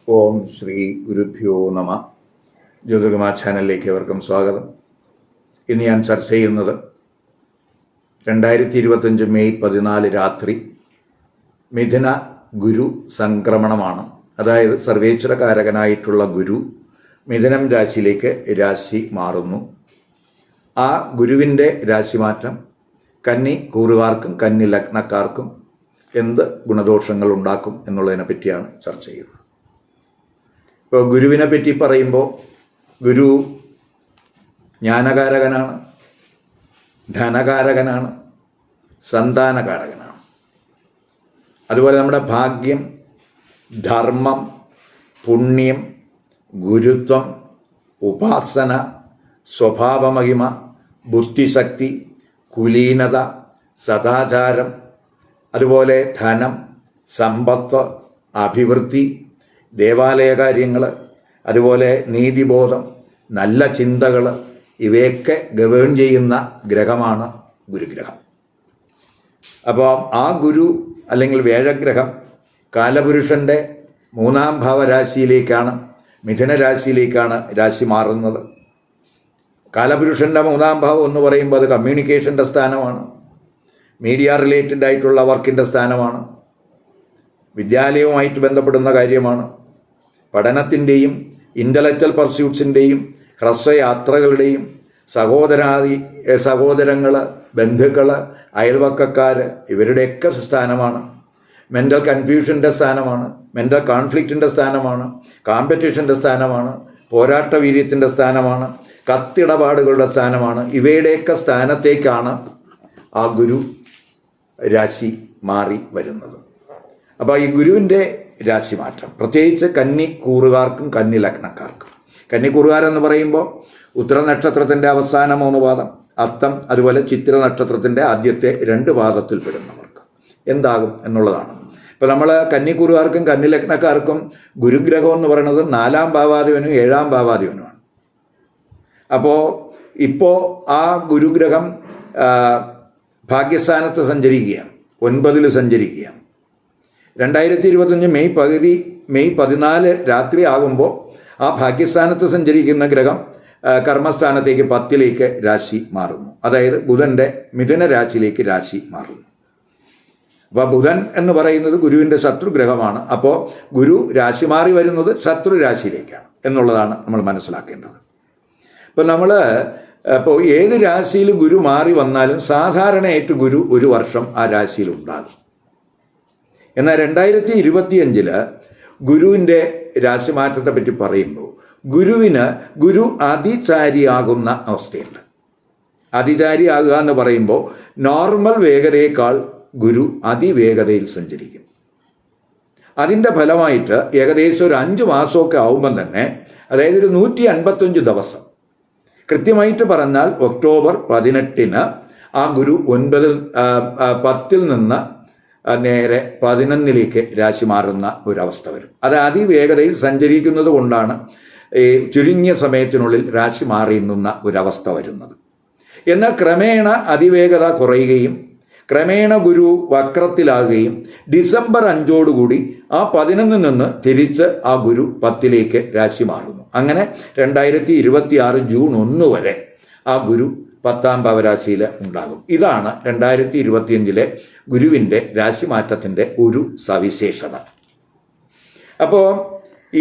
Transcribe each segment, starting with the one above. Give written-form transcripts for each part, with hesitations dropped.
ഓം ശ്രീ ഗുരുഭ്യോ നമ. ജ്യോതികുമാർ ചാനലിലേക്ക് അവർക്കും സ്വാഗതം. ഇന്ന് ഞാൻ ചർച്ച ചെയ്യുന്നത് 2025 മെയ് 14 രാത്രി മിഥുന ഗുരു സംക്രമണമാണ്. അതായത് സർവേശ്വരകാരകനായിട്ടുള്ള ഗുരു മിഥുനം രാശിയിലേക്ക് രാശി മാറുന്നു. ആ ഗുരുവിൻ്റെ രാശിമാറ്റം കന്നി കൂറുകാർക്കും കന്നി ലഗ്നക്കാർക്കും എന്ത് ഗുണദോഷങ്ങൾ ഉണ്ടാക്കും എന്നുള്ളതിനെ പറ്റിയാണ് ചർച്ച ചെയ്യുന്നത്. ഇപ്പോൾ ഗുരുവിനെ പറ്റി പറയുമ്പോൾ ഗുരു ജ്ഞാനകാരകനാണ്, ധനകാരകനാണ്, സന്താനകാരകനാണ്. അതുപോലെ നമ്മുടെ ഭാഗ്യം, ധർമ്മം, പുണ്യം, ഗുരുത്വം, ഉപാസന, സ്വഭാവമഹിമ, ബുദ്ധിശക്തി, കുലീനത, സദാചാരം, അതുപോലെ ധനം, സമ്പത്ത്, അഭിവൃദ്ധി, ദേവാലയ കാര്യങ്ങൾ, അതുപോലെ നീതിബോധം, നല്ല ചിന്തകൾ, ഇവയൊക്കെ ഗവേൺ ചെയ്യുന്ന ഗ്രഹമാണ് ഗുരുഗ്രഹം. അപ്പോൾ ആ ഗുരു അല്ലെങ്കിൽ വേഴഗ്രഹം കാലപുരുഷൻ്റെ 3-ാം ഭാവരാശിയിലേക്കാണ്, മിഥുന രാശിയിലേക്കാണ് രാശി മാറുന്നത്. കാലപുരുഷൻ്റെ 3-ാം ഭാവം എന്ന് പറയുമ്പോൾ അത് കമ്മ്യൂണിക്കേഷൻ്റെ സ്ഥാനമാണ്, മീഡിയ റിലേറ്റഡ് ആയിട്ടുള്ള വർക്കിൻ്റെ സ്ഥാനമാണ്, വിദ്യാലയവുമായിട്ട് ബന്ധപ്പെടുന്ന കാര്യമാണ്, പഠനത്തിൻ്റെയും ഇൻ്റലക്ച്വൽ പർസ്യൂട്ട്സിൻ്റെയും ഹ്രസ്വയാത്രകളുടെയും സഹോദരങ്ങൾ, ബന്ധുക്കൾ, അയൽവക്കക്കാർ, ഇവരുടെയൊക്കെ സ്ഥാനമാണ്. മെൻ്റൽ കൺഫ്യൂഷൻ്റെ സ്ഥാനമാണ്, മെൻ്റൽ കോൺഫ്ലിക്റ്റിൻ്റെ സ്ഥാനമാണ്, കോമ്പറ്റീഷൻ്റെ സ്ഥാനമാണ്, പോരാട്ട വീര്യത്തിൻ്റെ സ്ഥാനമാണ്, കത്തിടപാടുകളുടെ സ്ഥാനമാണ്. ഇവയുടെയൊക്കെ സ്ഥാനത്തേക്കാണ് ആ ഗുരു രാശി മാറി വരുന്നത്. അപ്പോൾ ഈ ഗുരുവിൻ്റെ രാശിമാറ്റം പ്രത്യേകിച്ച് കന്നിക്കൂറുകാർക്കും കന്നി ലഗ്നക്കാർക്കും. കന്നിക്കൂറുകാരെന്ന് പറയുമ്പോൾ ഉത്തര നക്ഷത്രത്തിൻ്റെ അവസാന 3 പാദം, അത്തം, അതുപോലെ ചിത്തിര നക്ഷത്രത്തിൻ്റെ ആദ്യത്തെ 2 പാദത്തിൽ പെടുന്നവർക്ക് എന്താകും എന്നുള്ളതാണ്. ഇപ്പോൾ നമ്മൾ കന്നിക്കൂറുകാർക്കും കന്നി ലഗ്നക്കാർക്കും ഗുരുഗ്രഹം എന്ന് പറയുന്നത് 4-ാം ഭാവാധിപനും 7-ാം ഭാവാധിപനുമാണ്. അപ്പോൾ ഇപ്പോൾ ആ ഗുരുഗ്രഹം ഭാഗ്യസ്ഥാനത്ത് സഞ്ചരിക്കുകയാണ്, 9-ൽ സഞ്ചരിക്കുകയാണ്. 2025 മെയ് 14 രാത്രി ആകുമ്പോൾ ആ ഭാഗ്യസ്ഥാനത്ത് സഞ്ചരിക്കുന്ന ഗ്രഹം കർമ്മസ്ഥാനത്തേക്ക് 10ലേക്ക് രാശി മാറുന്നു. അതായത് ബുധൻ്റെ മിഥുന രാശിയിലേക്ക് രാശി മാറുന്നു. അപ്പോൾ ബുധൻ എന്ന് പറയുന്നത് ഗുരുവിൻ്റെ ശത്രുഗ്രഹമാണ്. അപ്പോൾ ഗുരു രാശി മാറി വരുന്നത് ശത്രു രാശിയിലേക്കാണ് എന്നുള്ളതാണ് നമ്മൾ മനസ്സിലാക്കേണ്ടത്. ഇപ്പോൾ ഏത് രാശിയിൽ ഗുരു മാറി വന്നാലും സാധാരണയായിട്ട് ഗുരു 1 വർഷം ആ രാശിയിൽ ഉണ്ടാകും. എന്നാൽ 2025 ഗുരുവിൻ്റെ രാശിമാറ്റത്തെ പറ്റി പറയുമ്പോൾ ഗുരു അതിചാരിയാകുന്ന അവസ്ഥയുണ്ട്. അതിചാരിയാകുക എന്ന് പറയുമ്പോൾ നോർമൽ വേഗതയേക്കാൾ ഗുരു അതിവേഗതയിൽ സഞ്ചരിക്കും. അതിൻ്റെ ഫലമായിട്ട് ഏകദേശം ഒരു 5 മാസമൊക്കെ ആവുമ്പം തന്നെ, അതായത് ഒരു 155 ദിവസം, കൃത്യമായിട്ട് പറഞ്ഞാൽ ഒക്ടോബർ 18 ആ ഗുരു 10-ൽ നിന്ന് നേരെ 11ലേക്ക് രാശി മാറുന്ന ഒരവസ്ഥ വരും. അത് അതിവേഗതയിൽ സഞ്ചരിക്കുന്നത് കൊണ്ടാണ് ഈ ചുരുങ്ങിയ സമയത്തിനുള്ളിൽ രാശി മാറിയുന്ന ഒരവസ്ഥ വരുന്നത്. എന്നാൽ ക്രമേണ അതിവേഗത കുറയുകയും ക്രമേണ ഗുരു വക്രത്തിലാകുകയും ഡിസംബർ 5 ആ 11 നിന്ന് തിരിച്ച് ആ ഗുരു 10ലേക്ക് രാശി മാറുന്നു. അങ്ങനെ 2026 ജൂൺ 1 വരെ ആ ഗുരു 10-ാം ഭാവരാശിയിൽ ഉണ്ടാകും. ഇതാണ് 2025 ഗുരുവിൻ്റെ രാശിമാറ്റത്തിൻ്റെ ഒരു സവിശേഷത. അപ്പോൾ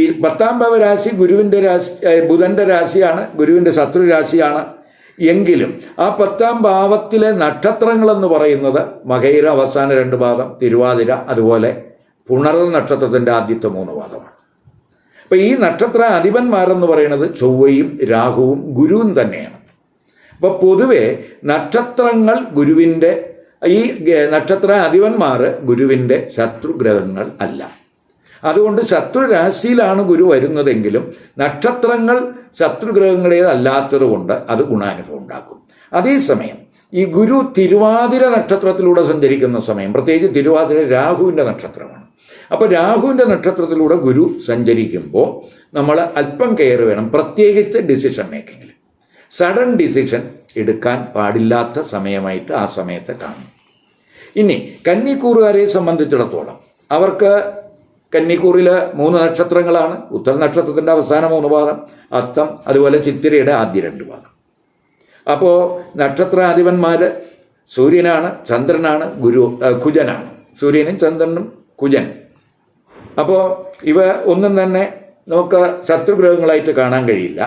ഈ 10-ാം ഭാവരാശി ഗുരുവിൻ്റെ രാശി, ബുധൻ്റെ രാശിയാണ്, ഗുരുവിൻ്റെ ശത്രു രാശിയാണ്. എങ്കിലും ആ 10-ാം ഭാവത്തിലെ നക്ഷത്രങ്ങളെന്ന് പറയുന്നത് മകയിര അവസാന 2 പാദം, തിരുവാതിര, അതുപോലെ പുണർന്ന നക്ഷത്രത്തിൻ്റെ ആദ്യത്തെ 3 പാദമാണ്. അപ്പോൾ ഈ നക്ഷത്ര അധിപന്മാരെന്ന് പറയുന്നത് ചൊവ്വയും രാഹുവും ഗുരുവും തന്നെയാണ്. അപ്പോൾ പൊതുവെ നക്ഷത്രങ്ങൾ ഗുരുവിൻ്റെ, ഈ നക്ഷത്ര അധിപന്മാർ ഗുരുവിൻ്റെ ശത്രുഗ്രഹങ്ങൾ അല്ല. അതുകൊണ്ട് ശത്രു രാശിയിലാണ് ഗുരു വരുന്നതെങ്കിലും നക്ഷത്രങ്ങൾ ശത്രുഗ്രഹങ്ങളേതല്ലാത്തത് കൊണ്ട് അത് ഗുണാനുഭവം ഉണ്ടാക്കും. അതേസമയം ഈ ഗുരു തിരുവാതിര നക്ഷത്രത്തിലൂടെ സഞ്ചരിക്കുന്ന സമയം, പ്രത്യേകിച്ച് തിരുവാതിര രാഹുവിൻ്റെ നക്ഷത്രമാണ്. അപ്പോൾ രാഹുവിൻ്റെ നക്ഷത്രത്തിലൂടെ ഗുരു സഞ്ചരിക്കുമ്പോൾ നമ്മൾ അല്പം കെയർ വേണം, പ്രത്യേകിച്ച് ഡിസിഷൻ മേക്കിങ്ങിൽ. സഡൻ ഡിസിഷൻ എടുക്കാൻ പാടില്ലാത്ത സമയമായിട്ട് ആ സമയത്തെ കാണും. ഇനി കന്നിക്കൂറുകാരെ സംബന്ധിച്ചിടത്തോളം അവർക്ക് കന്നിക്കൂറിൽ 3 നക്ഷത്രങ്ങളാണ്. ഉത്തര നക്ഷത്രത്തിൻ്റെ അവസാന 3 പാദം, അത്തം, അതുപോലെ ചിത്തിരയുടെ ആദ്യ 2 പാദം. അപ്പോൾ നക്ഷത്രാധിപന്മാർ സൂര്യനാണ്, ചന്ദ്രനാണ്, കുജനാണ്. സൂര്യനും ചന്ദ്രനും കുജനും. അപ്പോൾ ഇവ ഒന്നും തന്നെ നമുക്ക് ശത്രുഗ്രഹങ്ങളായിട്ട് കാണാൻ കഴിയില്ല.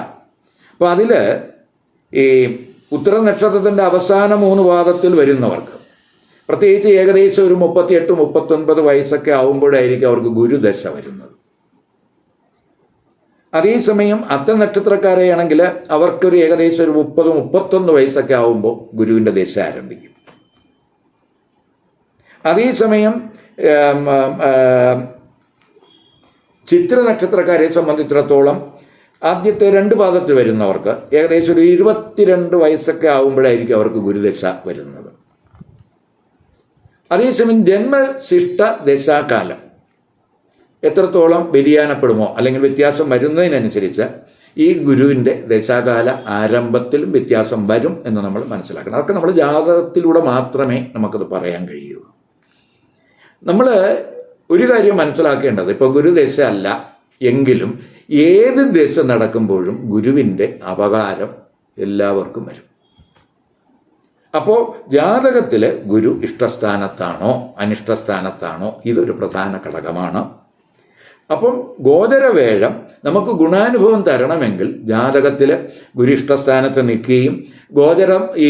അപ്പോൾ അതിൽ ഈ ഉത്തര നക്ഷത്രത്തിൻ്റെ അവസാന 3 പാദത്തിൽ വരുന്നവർക്ക്, പ്രത്യേകിച്ച് ഏകദേശം ഒരു 38-39 വയസ്സൊക്കെ ആവുമ്പോഴായിരിക്കും അവർക്ക് ഗുരുദശ വരുന്നത്. അതേസമയം അത്ത നക്ഷത്രക്കാരെയാണെങ്കിൽ അവർക്കൊരു ഏകദേശം ഒരു 30-31 വയസ്സൊക്കെ ആവുമ്പോൾ ഗുരുവിൻ്റെ ദശ ആരംഭിക്കും. അതേസമയം ചിത്ര നക്ഷത്രക്കാരെ സംബന്ധിച്ചിടത്തോളം ആദ്യത്തെ 2 പാദത്തിൽ വരുന്നവർക്ക് ഏകദേശം ഒരു 22 വയസ്സൊക്കെ ആവുമ്പോഴായിരിക്കും അവർക്ക് ഗുരുദശ വരുന്നത്. അതേസമയം ജന്മശിഷ്ട ദശാകാലം എത്രത്തോളം വ്യതിയാനപ്പെടുമോ അല്ലെങ്കിൽ വ്യത്യാസം വരുന്നതിനനുസരിച്ച് ഈ ഗുരുവിൻ്റെ ദശാകാല ആരംഭത്തിലും വ്യത്യാസം വരും എന്ന് നമ്മൾ മനസ്സിലാക്കണം. അതൊക്കെ നമ്മൾ ജാതകത്തിലൂടെ മാത്രമേ നമുക്കത് പറയാൻ കഴിയുള്ളൂ. നമ്മൾ ഒരു കാര്യം മനസ്സിലാക്കേണ്ടത്, ഇപ്പോൾ ഗുരുദശ അല്ല എങ്കിലും ഏത് ദശ നടക്കുമ്പോഴും ഗുരുവിൻ്റെ അപകാരം എല്ലാവർക്കും വരും. അപ്പോൾ ജാതകത്തിൽ ഗുരു ഇഷ്ടസ്ഥാനത്താണോ അനിഷ്ടസ്ഥാനത്താണോ ഇതൊരു പ്രധാന ഘടകമാണ്. അപ്പം ഗോചരവേഴം നമുക്ക് ഗുണാനുഭവം തരണമെങ്കിൽ ജാതകത്തിൽ ഗുരു ഇഷ്ടസ്ഥാനത്ത് നിൽക്കുകയും ഗോചരം ഈ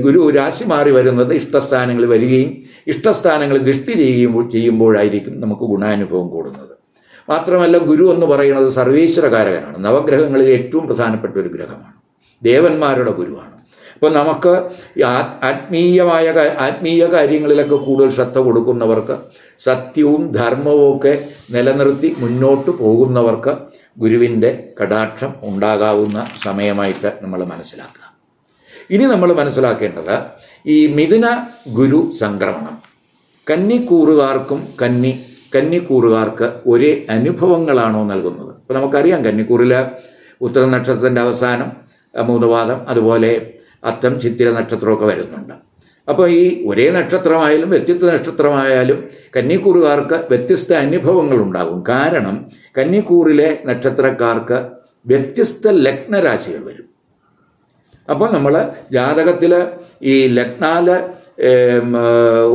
ഗുരു രാശി മാറി വരുന്നത് ഇഷ്ടസ്ഥാനങ്ങളിൽ വരികയും ഇഷ്ടസ്ഥാനങ്ങളിൽ ദൃഷ്ടി ചെയ്യുമ്പോഴായിരിക്കും നമുക്ക് ഗുണാനുഭവം കൂടുന്നത്. മാത്രമല്ല ഗുരു എന്ന് പറയുന്നത് സർവീശ്വരകാരകനാണ്. നവഗ്രഹങ്ങളിൽ ഏറ്റവും പ്രധാനപ്പെട്ട ഒരു ഗ്രഹമാണ്. ദേവന്മാരുടെ ഗുരുവാണ്. അപ്പോൾ നമുക്ക് ആത്മീയ കാര്യങ്ങളിലൊക്കെ കൂടുതൽ ശ്രദ്ധ കൊടുക്കുന്നവർക്ക്, സത്യവും ധർമ്മവും ഒക്കെ നിലനിർത്തി മുന്നോട്ട് പോകുന്നവർക്ക് ഗുരുവിൻ്റെ കടാക്ഷം ഉണ്ടാകാവുന്ന സമയമായിട്ട് നമ്മൾ മനസ്സിലാക്കുക. ഇനി നമ്മൾ മനസ്സിലാക്കേണ്ടത് ഈ മിഥുന ഗുരു സംക്രമണം കന്നിക്കൂറുകാർക്കും കന്നിക്കൂറുകാർക്ക് ഒരേ അനുഭവങ്ങളാണോ നൽകുന്നത്? ഇപ്പോൾ നമുക്കറിയാം കന്നിക്കൂറിൽ ഉത്തര നക്ഷത്രത്തിൻ്റെ അവസാനം 3 പാദം, അതുപോലെ അത്തം, ചിത്തിര നക്ഷത്രമൊക്കെ വരുന്നുണ്ട്. അപ്പോൾ ഈ ഒരേ നക്ഷത്രമായാലും വ്യത്യസ്ത നക്ഷത്രമായാലും കന്നിക്കൂറുകാർക്ക് വ്യത്യസ്ത അനുഭവങ്ങളുണ്ടാകും. കാരണം കന്നിക്കൂറിലെ നക്ഷത്രക്കാർക്ക് വ്യത്യസ്ത ലഗ്നരാശികൾ വരും. അപ്പോൾ നമ്മൾ ജാതകത്തിൽ ഈ ലഗ്നാല്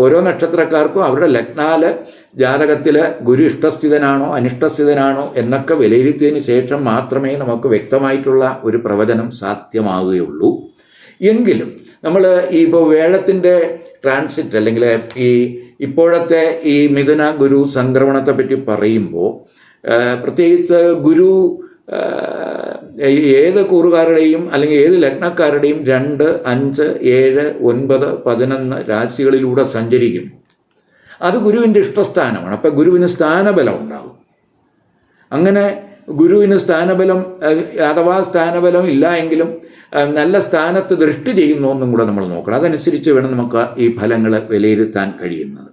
ഓരോ നക്ഷത്രക്കാർക്കും അവരുടെ ലഗ്നാല് ജാതകത്തിൽ ഗുരു ഇഷ്ടസ്ഥിതനാണോ അനിഷ്ടസ്ഥിതനാണോ എന്നൊക്കെ വിലയിരുത്തിയതിന് ശേഷം മാത്രമേ നമുക്ക് വ്യക്തമായിട്ടുള്ള ഒരു പ്രവചനം സാധ്യമാവുകയുള്ളൂ. എങ്കിലും നമ്മൾ ഈ ഇപ്പോൾ വേഴത്തിൻ്റെ ട്രാൻസിറ്റ് അല്ലെങ്കിൽ ഈ ഇപ്പോഴത്തെ ഈ മിഥുന ഗുരു സംക്രമണത്തെ പറ്റി പറയുമ്പോൾ പ്രത്യേകിച്ച് ഗുരു ഏത് കൂറുകാരുടെയും അല്ലെങ്കിൽ ഏത് ലഗ്നക്കാരുടെയും 2, 5, 7, 9, 11 രാശികളിലൂടെ സഞ്ചരിക്കും. അത് ഗുരുവിൻ്റെ ഇഷ്ടസ്ഥാനമാണ്. അപ്പം ഗുരുവിന് സ്ഥാനബലം ഉണ്ടാകും. അങ്ങനെ ഗുരുവിന് സ്ഥാനബലം അഥവാ സ്ഥാനബലം ഇല്ല എങ്കിലും നല്ല സ്ഥാനത്ത് ദൃഷ്ടി ചെയ്യുന്നൊന്നും കൂടെ നമ്മൾ നോക്കണം. അതനുസരിച്ച് വേണം നമുക്ക് ഈ ഫലങ്ങൾ വിലയിരുത്താൻ കഴിയുന്നത്.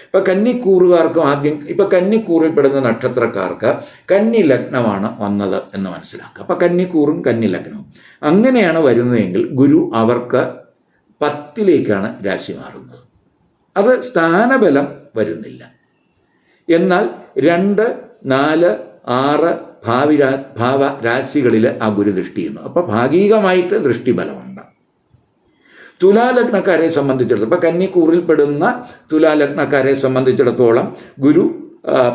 ഇപ്പം കന്നിക്കൂറുകാർക്കും ആദ്യം ഇപ്പം കന്നിക്കൂറിൽപ്പെടുന്ന നക്ഷത്രക്കാർക്ക് കന്നി ലഗ്നമാണ് വന്നത് എന്ന് മനസ്സിലാക്കുക. അപ്പം കന്നിക്കൂറും കന്നി ലഗ്നവും അങ്ങനെയാണ് വരുന്നതെങ്കിൽ ഗുരു അവർക്ക് 10ലേക്കാണ് രാശി മാറുന്നത്. അത് സ്ഥാനബലം വരുന്നില്ല. എന്നാൽ 2, 4, 6 ഭാവ രാശികളിൽ ആ ഗുരു ദൃഷ്ടി ചെയ്യുന്നു. അപ്പോൾ ഭാഗികമായിട്ട് ദൃഷ്ടിബലമുണ്ട്. തുലാലഗ്നക്കാരെ സംബന്ധിച്ചിടത്തോളം ഇപ്പം കന്നിക്കൂറിൽപ്പെടുന്ന തുലാലഗ്നക്കാരെ സംബന്ധിച്ചിടത്തോളം ഗുരു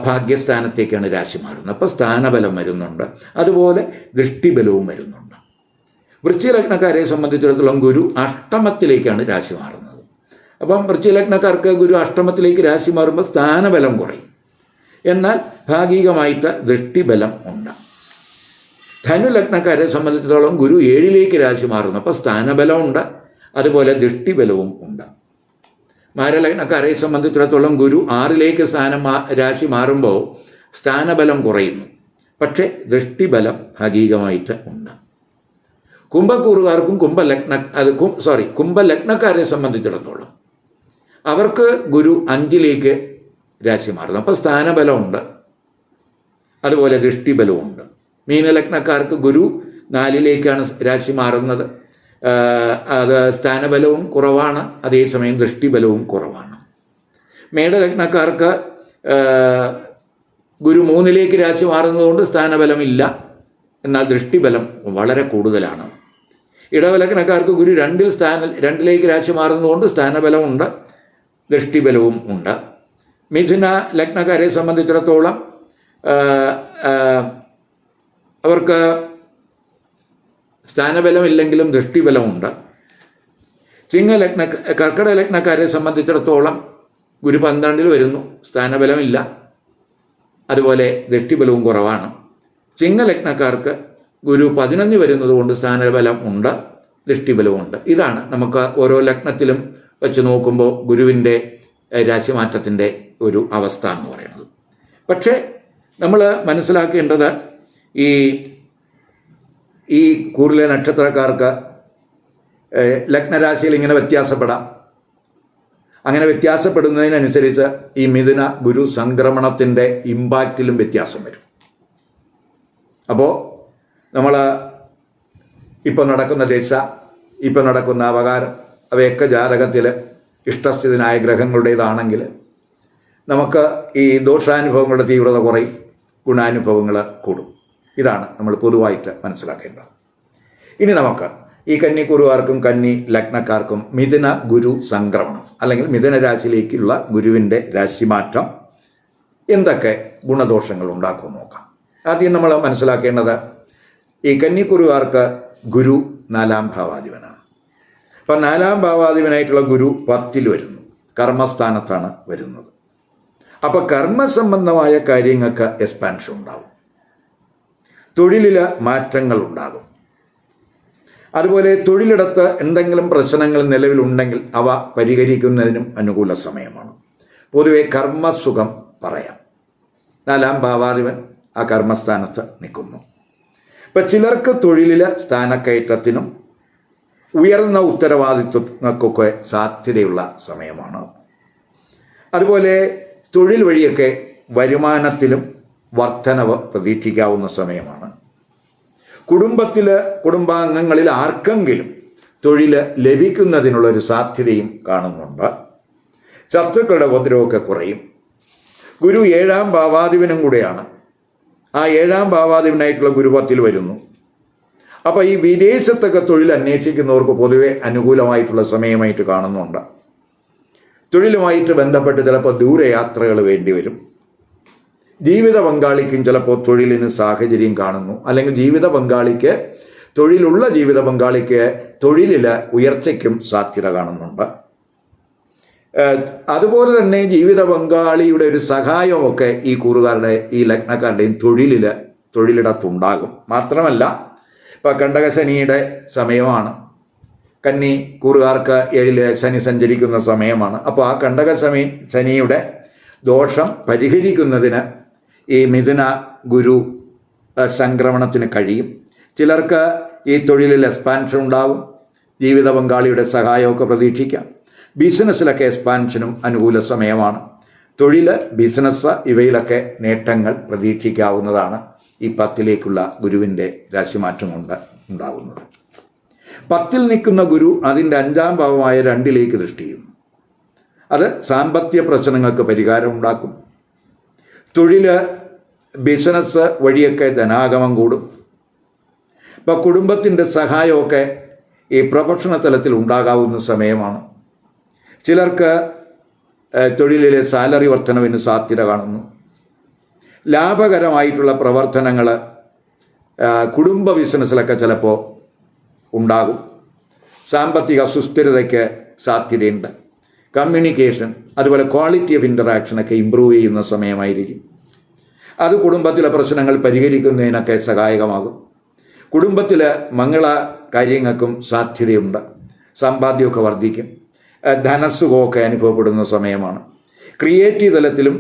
ഭാഗ്യസ്ഥാനത്തേക്കാണ് രാശി മാറുന്നത്. അപ്പോൾ സ്ഥാനബലം വരുന്നുണ്ട്, അതുപോലെ ദൃഷ്ടിബലവും വരുന്നുണ്ട്. വൃശ്ചികലഗ്നക്കാരെ സംബന്ധിച്ചിടത്തോളം ഗുരു അഷ്ടമത്തിലേക്കാണ് രാശി മാറുന്നത്. അപ്പം വൃശ്ചികലഗ്നക്കാർക്ക് ഗുരു അഷ്ടമത്തിലേക്ക് രാശി മാറുമ്പോൾ സ്ഥാനബലം കുറയും, എന്നാൽ ഭാഗികമായിട്ട് ദൃഷ്ടിബലം ഉണ്ട്. ധനുലഗ്നക്കാരെ സംബന്ധിച്ചിടത്തോളം ഗുരു 7ലേക്ക് രാശി മാറുന്നു. അപ്പോൾ സ്ഥാനബലം ഉണ്ട്, അതുപോലെ ദൃഷ്ടിബലവും ഉണ്ട്. മകരലഗ്നക്കാരെ സംബന്ധിച്ചിടത്തോളം ഗുരു 6ലേക്ക് രാശി മാറുമ്പോൾ സ്ഥാനബലം കുറയുന്നു, പക്ഷേ ദൃഷ്ടിബലം ഭാഗികമായിട്ട് ഉണ്ട്. കുംഭക്കൂറുകാർക്കും കുംഭലഗ്നക്കാരെ സംബന്ധിച്ചിടത്തോളം അവർക്ക് ഗുരു 5ലേക്ക് രാശി മാറുന്നു. അപ്പോൾ സ്ഥാനബലമുണ്ട്, അതുപോലെ ദൃഷ്ടിബലവുമുണ്ട്. മീനലഗ്നക്കാർക്ക് ഗുരു 4ലേക്കാണ് രാശി മാറുന്നത്. അത് സ്ഥാനബലവും കുറവാണ്, അതേസമയം ദൃഷ്ടിബലവും കുറവാണ്. മേടലഗ്നക്കാർക്ക് ഗുരു 3ലേക്ക് രാശി മാറുന്നതുകൊണ്ട് സ്ഥാനബലമില്ല, എന്നാൽ ദൃഷ്ടിബലം വളരെ കൂടുതലാണ്. ഇടവലഗ്നക്കാർക്ക് ഗുരു 2ലേക്ക് രാശി മാറുന്നതുകൊണ്ട് സ്ഥാനബലമുണ്ട്, ദൃഷ്ടിബലവും ഉണ്ട്. മിഥുന ലഗ്നക്കാരെ സംബന്ധിച്ചിടത്തോളം അവർക്ക് സ്ഥാനബലമില്ലെങ്കിലും ദൃഷ്ടിബലമുണ്ട്. കർക്കിടക ലഗ്നക്കാരെ സംബന്ധിച്ചിടത്തോളം ഗുരു 12 വരുന്നു, സ്ഥാനബലമില്ല, അതുപോലെ ദൃഷ്ടിബലവും കുറവാണ്. ചിങ്ങലഗ്നക്കാർക്ക് ഗുരു 11 വരുന്നത് കൊണ്ട് സ്ഥാനബലം ഉണ്ട്, ദൃഷ്ടിബലമുണ്ട്. ഇതാണ് നമുക്ക് ഓരോ ലഗ്നത്തിലും വെച്ച് നോക്കുമ്പോൾ ഗുരുവിൻ്റെ രാശിമാറ്റത്തിൻ്റെ ഒരു അവസ്ഥ എന്ന് പറയുന്നത്. പക്ഷേ നമ്മൾ മനസ്സിലാക്കേണ്ടത് ഈ കൂറിലെ നക്ഷത്രക്കാർക്ക് ലഗ്നരാശിയിൽ ഇങ്ങനെ വ്യത്യാസപ്പെടാം. അങ്ങനെ വ്യത്യാസപ്പെടുന്നതിനനുസരിച്ച് ഈ മിഥുന ഗുരു സംക്രമണത്തിൻ്റെ ഇമ്പാക്റ്റിലും വ്യത്യാസം വരും. അപ്പോൾ നമ്മൾ ഇപ്പോൾ നടക്കുന്ന ദശ, ഇപ്പോൾ നടക്കുന്ന അപകാരം, അവയൊക്കെ ജാതകത്തിൽ ഇഷ്ടസ്ഥിതനായ ഗ്രഹങ്ങളുടേതാണെങ്കിൽ നമുക്ക് ഈ ദോഷാനുഭവങ്ങളുടെ തീവ്രത കുറയും, ഗുണാനുഭവങ്ങൾ കൂടും. ഇതാണ് നമ്മൾ പൊതുവായിട്ട് മനസ്സിലാക്കേണ്ടത്. ഇനി നമുക്ക് ഈ കന്നിക്കുറുകാർക്കും കന്നി ലഗ്നക്കാർക്കും മിഥുന ഗുരു സംക്രമണം അല്ലെങ്കിൽ മിഥുന രാശിയിലേക്കുള്ള ഗുരുവിൻ്റെ രാശിമാറ്റം എന്തൊക്കെ ഗുണദോഷങ്ങൾ ഉണ്ടാക്കും നോക്കാം. ആദ്യം നമ്മൾ മനസ്സിലാക്കേണ്ടത് ഈ കന്നിക്കുറുകാർക്ക് ഗുരു 4ാം ഭാവാധിപനാണ്. അപ്പം 4ാം ഭാവാധിപനായിട്ടുള്ള ഗുരു 10ൽ വരുന്നു, കർമ്മസ്ഥാനത്താണ് വരുന്നത്. അപ്പോൾ കർമ്മസംബന്ധമായ കാര്യങ്ങൾക്ക് എക്സ്പാൻഷൻ ഉണ്ടാകും, തൊഴിലിൽ മാറ്റങ്ങൾ ഉണ്ടാകും. അതുപോലെ തൊഴിലിടത്ത് എന്തെങ്കിലും പ്രശ്നങ്ങൾ നിലവിലുണ്ടെങ്കിൽ അവ പരിഹരിക്കുന്നതിനും അനുകൂല സമയമാണ്. പൊതുവെ കർമ്മസുഖം പറയാം. 4ാം ഭാവാധിപൻ ആ കർമ്മസ്ഥാനത്ത് നിൽക്കുന്നു. ഇപ്പം ചിലർക്ക് തൊഴിലിൽ സ്ഥാനക്കയറ്റത്തിനും ഉയർന്ന ഉത്തരവാദിത്വങ്ങൾക്കൊക്കെ സാധ്യതയുള്ള സമയമാണ്. അതുപോലെ തൊഴിൽ വഴിയൊക്കെ വരുമാനത്തിലും വർധനവ് പ്രതീക്ഷിക്കാവുന്ന സമയമാണ്. കുടുംബാംഗങ്ങളിൽ ആർക്കെങ്കിലും തൊഴിൽ ലഭിക്കുന്നതിനുള്ളൊരു സാധ്യതയും കാണുന്നുണ്ട്. ശത്രുക്കളുടെ ഉപദ്രവമൊക്കെ കുറയും. ഗുരു 7ാം ഭാവാധിപനും കൂടെയാണ്. ആ 7ാം ഭാവാധിപനായിട്ടുള്ള ഗുരു 10ൽ വരുന്നു. അപ്പോൾ ഈ വിദേശത്തൊക്കെ തൊഴിൽ അന്വേഷിക്കുന്നവർക്ക് പൊതുവെ അനുകൂലമായിട്ടുള്ള സമയമായിട്ട് കാണുന്നുണ്ട്. തൊഴിലുമായിട്ട് ബന്ധപ്പെട്ട് ചിലപ്പോൾ ദൂരയാത്രകൾ വേണ്ടി വരും. ജീവിത പങ്കാളിക്കും ചിലപ്പോൾ തൊഴിലിന് സാഹചര്യം കാണുന്നു, അല്ലെങ്കിൽ തൊഴിലുള്ള ജീവിത പങ്കാളിക്ക് തൊഴിലിൽ ഉയർച്ചയ്ക്കും സാധ്യത കാണുന്നുണ്ട്. അതുപോലെ തന്നെ ജീവിത പങ്കാളിയുടെ ഒരു സഹായമൊക്കെ ഈ കൂറുകാരുടെ ഈ ലഗ്നക്കാരുടെയും തൊഴിലിടത്തുണ്ടാകും. മാത്രമല്ല ഇപ്പം കണ്ടകശനിയുടെ സമയമാണ്. കന്നി കൂറുകാർക്ക് 7ൽ ശനി സഞ്ചരിക്കുന്ന സമയമാണ്. അപ്പോൾ ആ ശനിയുടെ ദോഷം പരിഹരിക്കുന്നതിന് ഈ മിഥുന ഗുരു സംക്രമണത്തിന് കഴിയും. ചിലർക്ക് ഈ തൊഴിലിൽ എക്സ്പാൻഷൻ ഉണ്ടാകും, ജീവിത പങ്കാളിയുടെ സഹായമൊക്കെ പ്രതീക്ഷിക്കാം. ബിസിനസ്സിലൊക്കെ എക്സ്പാൻഷനും അനുകൂല സമയമാണ്. തൊഴിൽ, ബിസിനസ് ഇവയിലൊക്കെ നേട്ടങ്ങൾ പ്രതീക്ഷിക്കാവുന്നതാണ് ഈ 10ലേക്കുള്ള ഗുരുവിൻ്റെ രാശിമാറ്റം കൊണ്ട് ഉണ്ടാകുന്നത്. 10ൽ നിൽക്കുന്ന ഗുരു അതിൻ്റെ 5ാം ഭാവമായ 2ലേക്ക് ദൃഷ്ടി ചെയ്യുന്നു. അത് സാമ്പത്തിക പ്രശ്നങ്ങൾക്ക് പരിഹാരം ഉണ്ടാക്കും. തൊഴിൽ, ബിസിനസ് വഴിയൊക്കെ ധനാഗമം കൂടും. ഇപ്പോൾ കുടുംബത്തിൻ്റെ സഹായമൊക്കെ ഈ പ്രൊഫഷണൽ തലത്തിൽ ഉണ്ടാകാവുന്ന സമയമാണ്. ചിലർക്ക് തൊഴിലിലെ സാലറി വർധനവിന് സാധ്യത കാണുന്നു. ലാഭകരമായിട്ടുള്ള പ്രവർത്തനങ്ങൾ കുടുംബ ബിസിനസ്സിലൊക്കെ ചിലപ്പോൾ ഉണ്ടാകും. സാമ്പത്തിക സുസ്ഥിരതയ്ക്ക് സാധ്യതയുണ്ട്. കമ്മ്യൂണിക്കേഷൻ, അതുപോലെ ക്വാളിറ്റി ഓഫ് ഇൻ്ററാക്ഷനൊക്കെ ഇമ്പ്രൂവ് ചെയ്യുന്ന സമയമായിരിക്കും. അത് കുടുംബത്തിലെ പ്രശ്നങ്ങൾ പരിഹരിക്കുന്നതിനൊക്കെ സഹായകമാകും. കുടുംബത്തിൽ മംഗള കാര്യങ്ങൾക്കും സാധ്യതയുണ്ട്. സമ്പാദ്യമൊക്കെ വർദ്ധിക്കും. ധനസുഖമൊക്കെ അനുഭവപ്പെടുന്ന സമയമാണ്. ക്രിയേറ്റീവ് തലത്തിലും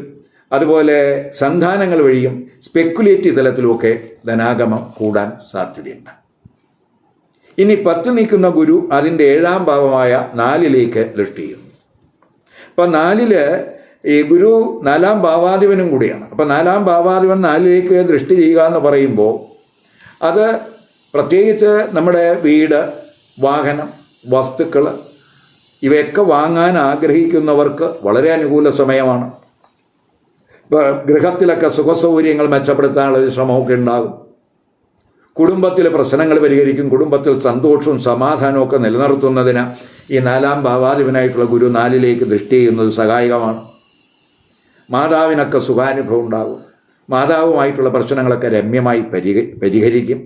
അതുപോലെ സന്താനങ്ങൾ വഴിയും സ്പെക്കുലേറ്റീവ് തലത്തിലുമൊക്കെ ധനാഗമം കൂടാൻ സാധ്യതയുണ്ട്. ഇനി 10ൽ നിൽക്കുന്ന ഗുരു അതിൻ്റെ 7ാം ഭാവമായ 4ലേക്ക് ദൃഷ്ടി ചെയ്യുന്നു. അപ്പം 4ൽ ഈ ഗുരു 4ാം ഭാവാധിപനും കൂടിയാണ്. അപ്പം 4ാം ഭാവാധിപൻ 4ലേക്ക് ദൃഷ്ടി ചെയ്യുക എന്ന് പറയുമ്പോൾ അത് പ്രത്യേകിച്ച് നമ്മുടെ വീട്, വാഹനം, വസ്തുക്കൾ ഇവയൊക്കെ വാങ്ങാൻ ആഗ്രഹിക്കുന്നവർക്ക് വളരെ അനുകൂല സമയമാണ്. ഗൃഹത്തിലൊക്കെ സുഖസൗകര്യങ്ങൾ മെച്ചപ്പെടുത്താനുള്ള ഒരു ശ്രമമൊക്കെ ഉണ്ടാകും. കുടുംബത്തിലെ പ്രശ്നങ്ങൾ പരിഹരിക്കും. കുടുംബത്തിൽ സന്തോഷവും സമാധാനവും ഒക്കെ നിലനിർത്തുന്നതിന് ഈ 4-ാം ഭാവാധിപനായിട്ടുള്ള ഗുരു 4-ലേക്ക് ദൃഷ്ടി ചെയ്യുന്നത് സഹായകമാണ്. മാതാവിനൊക്കെ സുഖാനുഭവം ഉണ്ടാകും. മാതാവുമായിട്ടുള്ള പ്രശ്നങ്ങളൊക്കെ രമ്യമായി പരിഹരിക്കും.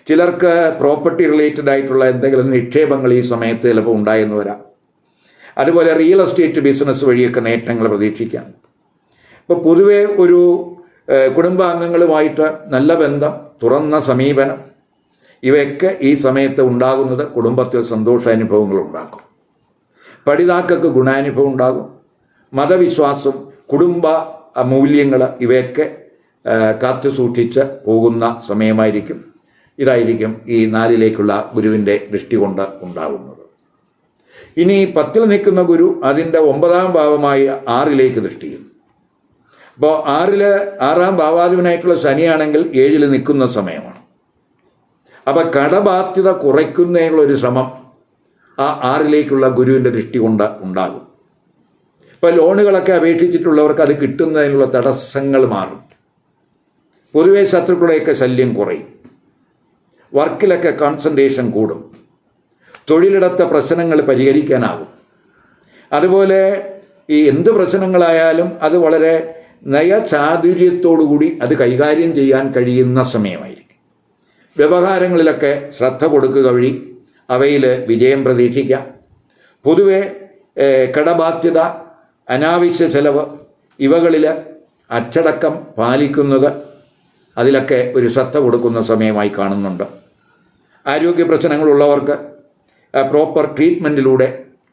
ചിലർക്ക് പ്രോപ്പർട്ടി റിലേറ്റഡ് ആയിട്ടുള്ള എന്തെങ്കിലും നിക്ഷേപങ്ങൾ ഈ സമയത്ത് ചിലപ്പോൾ ഉണ്ടായെന്ന് വരാം. അതുപോലെ റിയൽ എസ്റ്റേറ്റ് ബിസിനസ് വഴിയൊക്കെ നേട്ടങ്ങൾ പ്രതീക്ഷിക്കാം. ഇപ്പോൾ പൊതുവെ ഒരു കുടുംബാംഗങ്ങളുമായിട്ട് നല്ല ബന്ധം, തുറന്ന സമീപനം, ഇവയൊക്കെ ഈ സമയത്ത് ഉണ്ടാകുന്നത് കുടുംബത്തിൽ സന്തോഷാനുഭവങ്ങൾ ഉണ്ടാക്കും. പഠിതാക്കൾക്ക് ഗുണാനുഭവം ഉണ്ടാകും. മതവിശ്വാസം, കുടുംബ മൂല്യങ്ങൾ ഇവയൊക്കെ കാത്തു സൂക്ഷിച്ച് പോകുന്ന സമയമായിരിക്കും. ഇതായിരിക്കും ഈ 4-ലേക്കുള്ള ഗുരുവിൻ്റെ ദൃഷ്ടി കൊണ്ട് ഉണ്ടാകുന്നത്. ഇനി 10-ൽ നിൽക്കുന്ന ഗുരു അതിൻ്റെ 9-ാം ഭാവമായ 6-ലേക്ക് ദൃഷ്ടി ചെയ്യും. അപ്പോൾ 6-ാം ഭാവാധിപനായിട്ടുള്ള ശനിയാണെങ്കിൽ 7-ൽ നിൽക്കുന്ന സമയമാണ്. അപ്പോൾ കടബാധ്യത കുറയ്ക്കുന്നതിനുള്ളൊരു ശ്രമം ആ 6-ലേക്കുള്ള ഗുരുവിൻ്റെ ദൃഷ്ടി കൊണ്ട് ഉണ്ടാകും. ഇപ്പോൾ ലോണുകളൊക്കെ അപേക്ഷിച്ചിട്ടുള്ളവർക്ക് അത് കിട്ടുന്നതിനുള്ള തടസ്സങ്ങൾ മാറും. പൊതുവെ ശത്രുക്കളുടെയൊക്കെ ശല്യം കുറയും. വർക്കിലൊക്കെ കോൺസെൻട്രേഷൻ കൂടും. തൊഴിലിടത്തെ പ്രശ്നങ്ങൾ പരിഹരിക്കാനാകും. അതുപോലെ ഈ എന്ത് പ്രശ്നങ്ങളായാലും അത് വളരെ നയചാതുര്യത്തോടുകൂടി അത് കൈകാര്യം ചെയ്യാൻ കഴിയുന്ന സമയമായിരിക്കും. വ്യവഹാരങ്ങളിലൊക്കെ ശ്രദ്ധ കൊടുക്കുക വഴി അവയിൽ വിജയം പ്രതീക്ഷിക്കാം. പൊതുവെ കടബാധ്യത, അനാവശ്യ ചെലവ് ഇവകളിൽ അച്ചടക്കം പാലിക്കുന്നത്, അതിലൊക്കെ ഒരു ശ്രദ്ധ കൊടുക്കുന്ന സമയമായി കാണുന്നുണ്ട്. ആരോഗ്യ പ്രശ്നങ്ങളുള്ളവർക്ക് പ്രോപ്പർ ട്രീറ്റ്മെൻറ്റിലൂടെ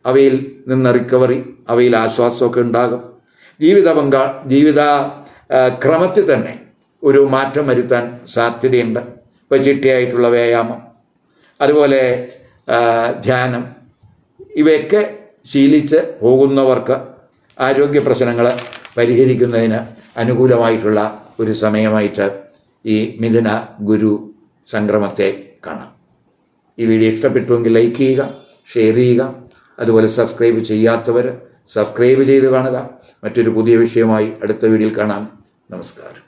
അവയിൽ നിന്ന് റിക്കവറി, അവയിൽ ആശ്വാസമൊക്കെ ഉണ്ടാകും. ജീവിത ക്രമത്തിൽ തന്നെ ഒരു മാറ്റം വരുത്താൻ സാധ്യതയുണ്ട്. ഇപ്പോൾ ചിട്ടയായിട്ടുള്ള വ്യായാമം, അതുപോലെ ധ്യാനം, ഇവയൊക്കെ ശീലിച്ച് പോകുന്നവർക്ക് ആരോഗ്യ പ്രശ്നങ്ങൾ പരിഹരിക്കുന്നതിന് അനുകൂലമായിട്ടുള്ള ഒരു സമയമായിട്ട് ഈ മിഥുന ഗുരു സംക്രമത്തെ കാണാം. ഈ വീഡിയോ ഇഷ്ടപ്പെട്ടുവെങ്കിൽ ലൈക്ക് ചെയ്യുക, ഷെയർ ചെയ്യുക. അതുപോലെ സബ്സ്ക്രൈബ് ചെയ്യാത്തവർ സബ്സ്ക്രൈബ് ചെയ്ത് കാണുക. മറ്റൊരു പുതിയ വിഷയമായി അടുത്ത വീഡിയോയിൽ കാണാം. നമസ്കാരം.